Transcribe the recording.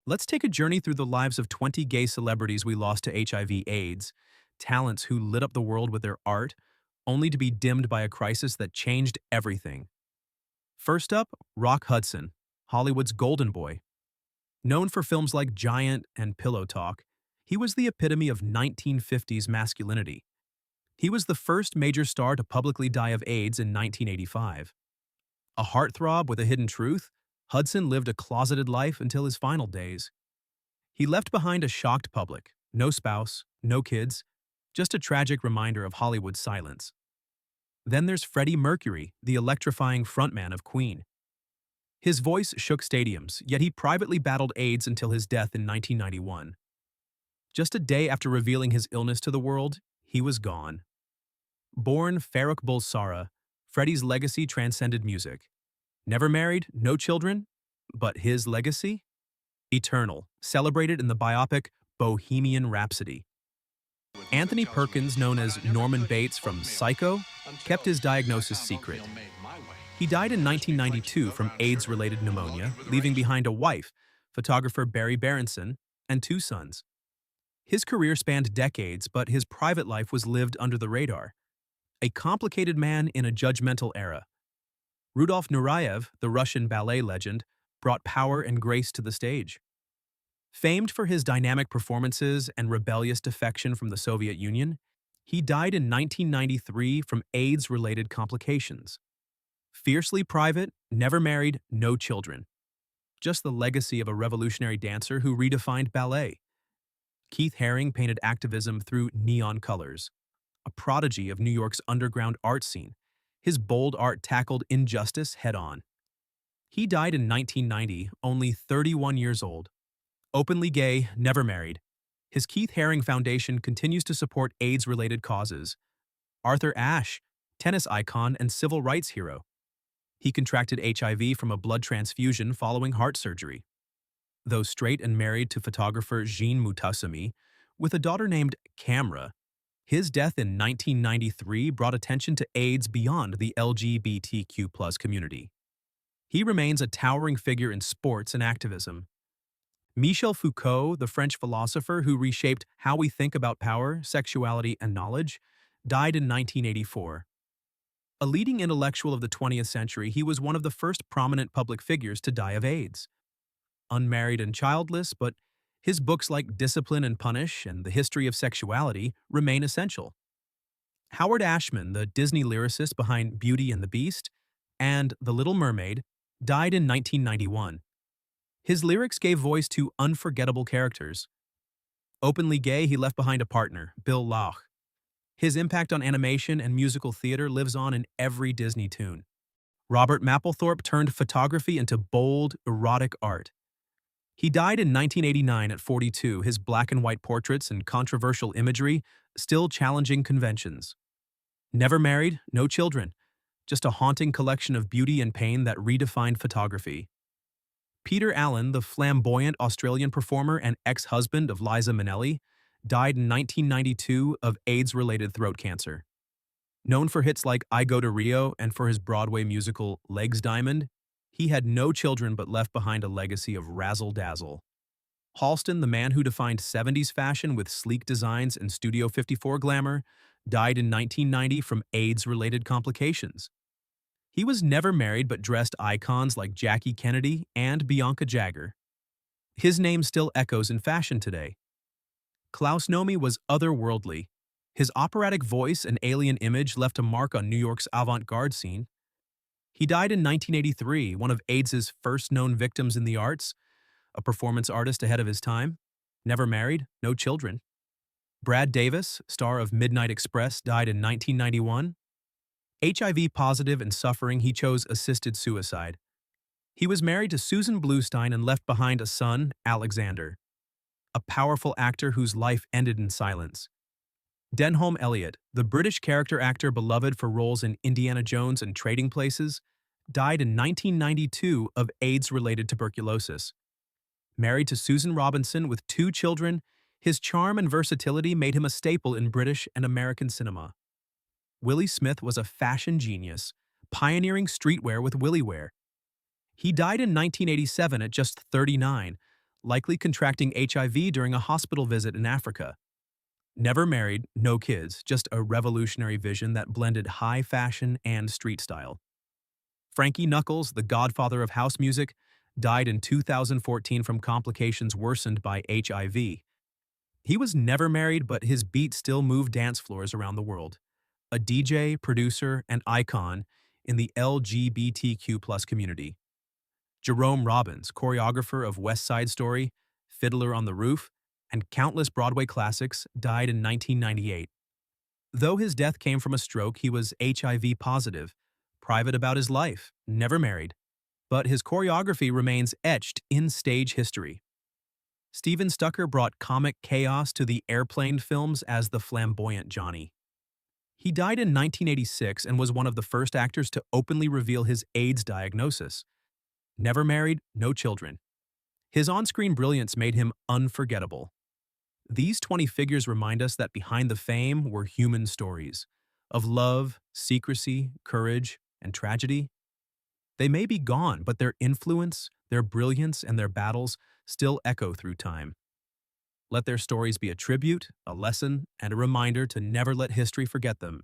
Let's take a journey through the lives of 20 gay celebrities we lost to HIV/AIDS, talents who lit up the world with their art, only to be dimmed by a crisis that changed everything. First up, Rock Hudson, Hollywood's golden boy. Known for films like Giant and Pillow Talk, he was the epitome of 1950s masculinity. He was the first major star to publicly die of AIDS in 1985. A heartthrob with a hidden truth, Hudson lived a closeted life until his final days. He left behind a shocked public, no spouse, no kids, just a tragic reminder of Hollywood's silence. Then there's Freddie Mercury, the electrifying frontman of Queen. His voice shook stadiums, yet he privately battled AIDS until his death in 1991. Just a day after revealing his illness to the world, he was gone. Born Farrokh Bulsara, Freddie's legacy transcended music. Never married, no children, but his legacy? Eternal, celebrated in the biopic Bohemian Rhapsody. Anthony Perkins, known as Norman Bates from Psycho, kept his diagnosis secret. He died in 1992 from AIDS-related pneumonia, leaving behind a wife, photographer Barry Berenson, and two sons. His career spanned decades, but his private life was lived under the radar. A complicated man in a judgmental era. Rudolf Nureyev, the Russian ballet legend, brought power and grace to the stage. Famed for his dynamic performances and rebellious defection from the Soviet Union, he died in 1993 from AIDS-related complications. Fiercely private, never married, no children. Just the legacy of a revolutionary dancer who redefined ballet. Keith Haring painted activism through neon colors. A prodigy of New York's underground art scene, his bold art tackled injustice head-on. He died in 1990, only 31 years old. Openly gay, never married. His Keith Haring Foundation continues to support AIDS-related causes. Arthur Ashe, tennis icon and civil rights hero. He contracted HIV from a blood transfusion following heart surgery. Though straight and married to photographer Jean Mutasamy, with a daughter named Camera, his death in 1993 brought attention to AIDS beyond the LGBTQ+ community. He remains a towering figure in sports and activism. Michel Foucault, the French philosopher who reshaped how we think about power, sexuality, and knowledge, died in 1984. A leading intellectual of the 20th century, he was one of the first prominent public figures to die of AIDS. Unmarried and childless, but his books like Discipline and Punish and The History of Sexuality remain essential. Howard Ashman, the Disney lyricist behind Beauty and the Beast and The Little Mermaid, died in 1991. His lyrics gave voice to unforgettable characters. Openly gay, he left behind a partner, Bill Lauch. His impact on animation and musical theater lives on in every Disney tune. Robert Mapplethorpe turned photography into bold, erotic art. He died in 1989 at 42, his black and white portraits and controversial imagery still challenging conventions. Never married, no children, just a haunting collection of beauty and pain that redefined photography. Peter Allen, the flamboyant Australian performer and ex-husband of Liza Minnelli, died in 1992 of AIDS-related throat cancer. Known for hits like I Go to Rio and for his Broadway musical Legs Diamond, he had no children but left behind a legacy of razzle-dazzle. Halston, the man who defined 70s fashion with sleek designs and Studio 54 glamour, died in 1990 from AIDS-related complications. He was never married but dressed icons like Jackie Kennedy and Bianca Jagger. His name still echoes in fashion today. Klaus Nomi was otherworldly. His operatic voice and alien image left a mark on New York's avant-garde scene. He died in 1983, one of AIDS' first known victims in the arts, a performance artist ahead of his time, never married, no children. Brad Davis, star of Midnight Express, died in 1991. HIV positive and suffering, he chose assisted suicide. He was married to Susan Bluestein and left behind a son, Alexander, a powerful actor whose life ended in silence. Denholm Elliott, the British character actor beloved for roles in Indiana Jones and Trading Places, died in 1992 of AIDS-related tuberculosis. Married to Susan Robinson with two children, his charm and versatility made him a staple in British and American cinema. Willie Smith was a fashion genius, pioneering streetwear with Willie Wear. He died in 1987 at just 39, likely contracting HIV during a hospital visit in Africa. Never married, no kids, just a revolutionary vision that blended high fashion and street style. Frankie Knuckles, the godfather of house music, died in 2014 from complications worsened by HIV. He was never married, but his beat still moved dance floors around the world. A DJ, producer, and icon in the LGBTQ+ community. Jerome Robbins, choreographer of West Side Story, Fiddler on the Roof, and countless Broadway classics, died in 1998. Though his death came from a stroke, he was HIV positive, private about his life, never married, but his choreography remains etched in stage history. Steven Stucker brought comic chaos to the Airplane films as the flamboyant Johnny. He died in 1986 and was one of the first actors to openly reveal his AIDS diagnosis. Never married, no children. His on-screen brilliance made him unforgettable. These 20 figures remind us that behind the fame were human stories of love, secrecy, courage, and tragedy. They may be gone, but their influence, their brilliance, and their battles still echo through time. Let their stories be a tribute, a lesson, and a reminder to never let history forget them.